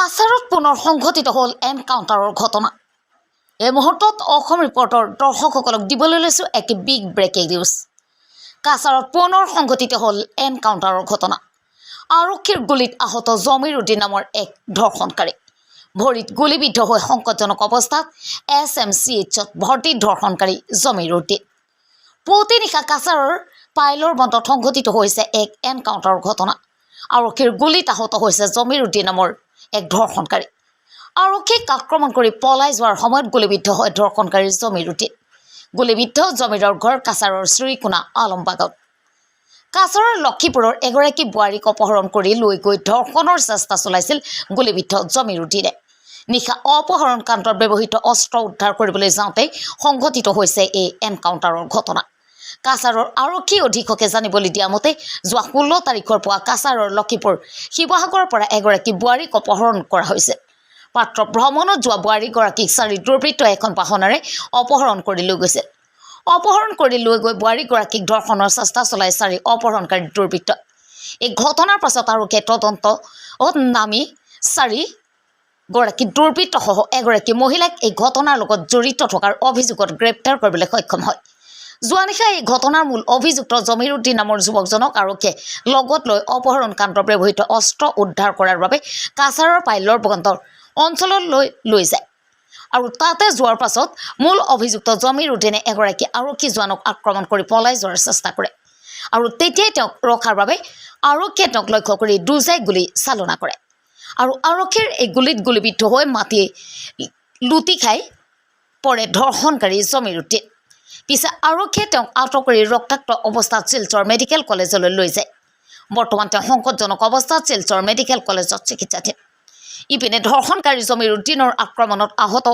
কাছাৰত পুনৰ সংঘটিত হ'ল এনকাউণ্টাৰৰ ঘটনা। এই মুহূৰ্তত অসম ৰিপৰ্টৰ দৰ্শকসকলক দিবলৈ লৈছোঁ এক বিগ ব্ৰেকিং নিউজ। কাছাৰত পুনৰ সংঘটিত হ'ল এনকাউণ্টাৰৰ ঘটনা। আৰক্ষীৰ গুলীত আহত জমিৰ উদ্দিন নামৰ এক ধৰ্ষণকাৰী। ভৰিত গুলীবিদ্ধ হৈ সংকটজনক অৱস্থাত SMCHত ভৰ্তি ধৰ্ষণকাৰী জমিৰ উদ্দিন। পুৱতি নিশা কাছাৰৰ পাইলৰ বন্দত সংঘটিত হৈছে এক এনকাউণ্টাৰৰ ঘটনা। আৰক্ষীৰ গুলীত আহত হৈছে জমিৰ উদ্দিন নামৰ এক ধৰ্ষণকাৰী। আৰক্ষীক আক্ৰমণ কৰি পলাই যোৱাৰ সময়ত গুলীবিদ্ধ হয় ধৰ্ষণকাৰী জমিৰ উদ্দিন। গুলীবিদ্ধ জমিৰৰ ঘৰ কাছাৰৰ শ্ৰীকোনা আলমবাগত। কাছাৰৰ লক্ষীপুৰৰ এগৰাকী বোৱাৰীক অপহৰণ কৰি লৈ গৈ ধৰ্ষণৰ চেষ্টা চলাইছিল গুলীবিদ্ধ জমিৰ উদ্দিনে। নিশা অপহৰণ কাণ্ডত ব্যৱহৃত অস্ত্ৰ উদ্ধাৰ কৰিবলৈ যাওঁতে সংঘটিত হৈছে এই এনকাউণ্টাৰৰ ঘটনা। কাছাৰৰ আৰক্ষী অধীক্ষকে জানিবলৈ দিয়া মতে যোৱা 16 তাৰিখৰ পুৱা কাছাৰৰ লক্ষীপুৰ শিৱসাগৰৰ পৰা এগৰাকী বোৱাৰীক অপহৰণ কৰা হৈছে। মাত্ৰ ভ্ৰমণত যোৱা বোৱাৰীগৰাকীক 4 দুৰ্বৃত্তই এখন বাহনেৰে অপহৰণ কৰি লৈ গৈছিল। অপহৰণ কৰি লৈ গৈ বোৱাৰীগৰাকীক ধৰ্ষণৰ চেষ্টা চলাই 4 অপহৰণকাৰী দুৰ্বৃত্ত। এই ঘটনাৰ পাছত আৰক্ষীয়ে তদন্তত নামি 4 গৰাকী দুৰ্বৃত্তসহ এগৰাকী মহিলাক এই ঘটনাৰ লগত জড়িত থকাৰ অভিযোগত গ্ৰেপ্তাৰ কৰিবলৈ সক্ষম হয়। যোৱা নিশা এই ঘটনাৰ মূল অভিযুক্ত জমিৰ উদ্দিন নামৰ যুৱকজনক আৰক্ষীয়ে লগত লৈ অপহৰণ কাণ্ডত ব্যৱহৃত অস্ত্ৰ উদ্ধাৰ কৰাৰ বাবে কাছাৰৰ পাইলৰ বন্দৰ অঞ্চললৈ লৈ যায় আৰু তাতে যোৱাৰ পাছত মূল অভিযুক্ত জমিৰ উদ্দিনে এগৰাকী আৰক্ষী জোৱানক আক্ৰমণ কৰি পলাই যোৱাৰ চেষ্টা কৰে আৰু তেতিয়াই তেওঁক ৰখাৰ বাবে আৰক্ষীয়ে তেওঁক লক্ষ্য কৰি দুজাই গুলী চালনা কৰে আৰু আৰক্ষীৰ এই গুলীত গুলীবিদ্ধ হৈ মাটি লুটি খাই পৰে ধৰ্ষণকাৰী জমিৰ উদ্দিন। পিছে আৰক্ষীয়ে তেওঁক আটক কৰি ৰক্তাক্ত অৱস্থাত শিলচৰ মেডিকেল কলেজলৈ লৈ যায়। বৰ্তমান তেওঁ সংকটজনক অৱস্থাত শিলচৰ মেডিকেল কলেজত চিকিৎসাধীন। ইপিনে ধৰ্ষণকাৰী জমিৰ উদ্দিনৰ আক্ৰমণত আহত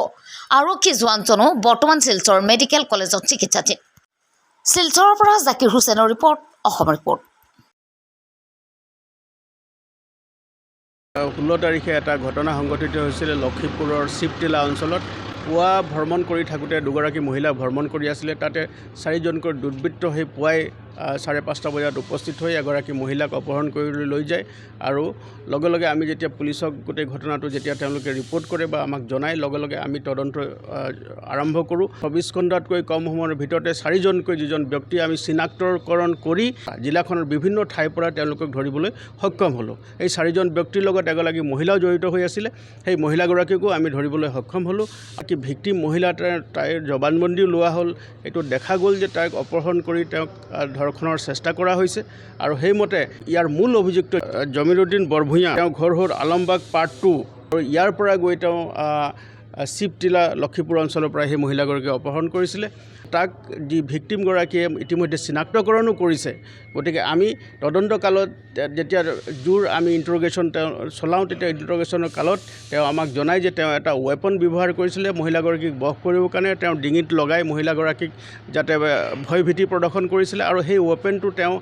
আৰক্ষী জোৱানজনো বৰ্তমান শিলচৰ মেডিকেল কলেজত চিকিৎসাধীন। শিলচৰৰ পৰা জাকিৰ হুছেইনৰ ৰিপৰ্ট, অসম ৰিপৰ্ট। 16 তাৰিখে এটা ঘটনা সংঘটিত হৈছিল লক্ষীপুৰৰ শিৱটিলা অঞ্চলত। পুৱা ভ্ৰমণ কৰি থাকোঁতে দুগৰাকী মহিলা ভ্ৰমণ কৰি আছিলে। তাতে 4জনকৈ দুৰ্বৃত্ত সেই পুৱাই 5:30 বজাত উপস্থিত হৈ এগৰাকী মহিলাক অপহৰণ কৰি লৈ যায় আৰু লগে লগে আমি যেতিয়া পুলিচক গোটেই ঘটনাটো যেতিয়া তেওঁলোকে ৰিপৰ্ট কৰে বা আমাক জনায়, লগে লগে আমি তদন্ত আৰম্ভ কৰোঁ। 24 ঘণ্টাতকৈ কম সময়ৰ ভিতৰতে 4জনকৈ যিজন ব্যক্তি আমি চিনাক্তকৰণ কৰি জিলাখনৰ বিভিন্ন ঠাইৰ পৰা তেওঁলোকক ধৰিবলৈ সক্ষম হ'লোঁ। এই 4জন ব্যক্তিৰ লগত এগৰাকী মহিলাও জড়িত হৈ আছিলে। সেই মহিলাগৰাকীকো আমি ধৰিবলৈ সক্ষম হ'লোঁ। বাকী ভিক্টিম মহিলা তাইৰ জবানবন্দীও লোৱা হ'ল। এইটো দেখা গ'ল যে তাইক অপহৰণ কৰি তেওঁক ধৰ্ষণৰ চেষ্টা কৰা হৈছে আৰু সেইমতে ইয়াৰ মূল অভিযুক্ত জমিৰ উদ্দিন বৰভূঞা, তেওঁ ঘৰ হ'ল আলমবাগ পাৰ্ট 2 আৰু ইয়াৰ পৰা গৈ তেওঁ শিৱটিলা লক্ষীপুৰ অঞ্চলৰ পৰা সেই মহিলাগৰাকীক অপহৰণ কৰিছিলে। তাক যি ভিক্টিমগৰাকীয়ে ইতিমধ্যে চিনাক্তকৰণো কৰিছে। গতিকে আমি তদন্তকালত যেতিয়া আমি ইণ্টাৰগেশ্যন চলাওঁ, তেতিয়া ইণ্টাৰগেশ্যনৰ কালত তেওঁ আমাক জনায় যে তেওঁ এটা ৱেপন ব্যৱহাৰ কৰিছিলে মহিলাগৰাকীক বশ কৰিবৰ কাৰণে। তেওঁ ডিঙিত লগাই মহিলাগৰাকীক যাতে ভয়ভীতি প্ৰদৰ্শন কৰিছিলে আৰু সেই ৱেপনটো তেওঁ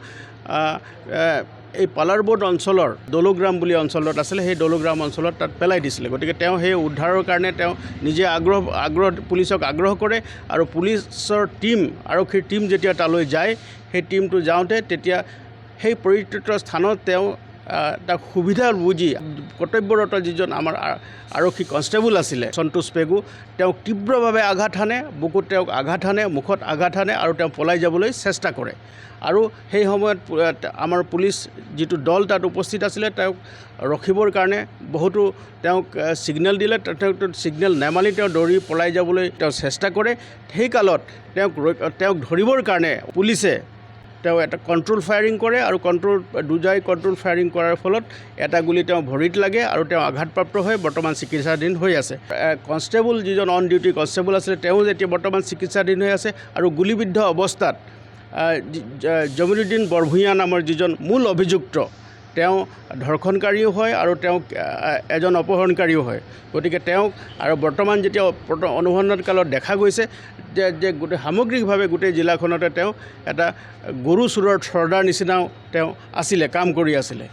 এই পালাৰবোৰ্ড অঞ্চলৰ দৌলগ্ৰাম বুলি অঞ্চলত আছিলে, সেই দৌলগ্ৰাম অঞ্চলত তাত পেলাই দিছিলে। গতিকে তেওঁ সেই উদ্ধাৰৰ কাৰণে তেওঁ নিজে পুলিচক আগ্ৰহ কৰে আৰু পুলিচৰ আৰক্ষীৰ টীম যেতিয়া তালৈ যায়, সেই টীমটো যাওঁতে তেতিয়া সেই পৰিত্যক্ত স্থানত তেওঁ তাক সুবিধা বুজি কৰ্তব্যৰত যিজন আমাৰ আৰক্ষী কনষ্টেবল আছিলে সন্তোষ পেগু, তেওঁক তীব্ৰভাৱে আঘাত হানে, বুকুত তেওঁক আঘাত হানে, মুখত আঘাত হানে আৰু তেওঁ পলাই যাবলৈ চেষ্টা কৰে। আৰু সেই সময়ত আমাৰ পুলিচ যিটো দল তাত উপস্থিত আছিলে, তেওঁক ৰখিবৰ কাৰণে বহুতো তেওঁক ছিগনেল দিলে। তেওঁ ছিগনেল নেমানি তেওঁ দৌৰি পলাই যাবলৈ তেওঁ চেষ্টা কৰে। সেই কালত তেওঁক ধৰিবৰ কাৰণে পুলিচে তেওঁ এটা কণ্ট্ৰল ফায়াৰিং কৰে আৰু দুজাই কণ্ট্ৰল ফায়াৰিং কৰাৰ ফলত এটা গুলি তেওঁ ভৰিত লাগে আৰু তেওঁ আঘাতপ্ৰাপ্ত হৈ বৰ্তমান চিকিৎসাধীন হৈ আছে। কনষ্টেবল যিজন অন ডিউটি কনষ্টেবল আছিলে, তেওঁ যেতিয়া বৰ্তমান চিকিৎসাধীন হৈ আছে আৰু গুলীবিদ্ধ অৱস্থাত জমিৰ উদ্দিন বৰভূঞা নামৰ যিজন মূল অভিযুক্ত, তেওঁ ধৰ্ষণকাৰীও হয় আৰু তেওঁক এজন অপহৰণকাৰীও হয়। গতিকে তেওঁক আৰু বৰ্তমান যেতিয়া অনুসন্ধান কালত দেখা গৈছে যে গোটেই সামগ্ৰিকভাৱে গোটেই জিলাখনতে তেওঁ এটা গৰু চোৰৰ চৰ্দাৰ নিচিনাও তেওঁ আছিলে, কাম কৰি আছিলে।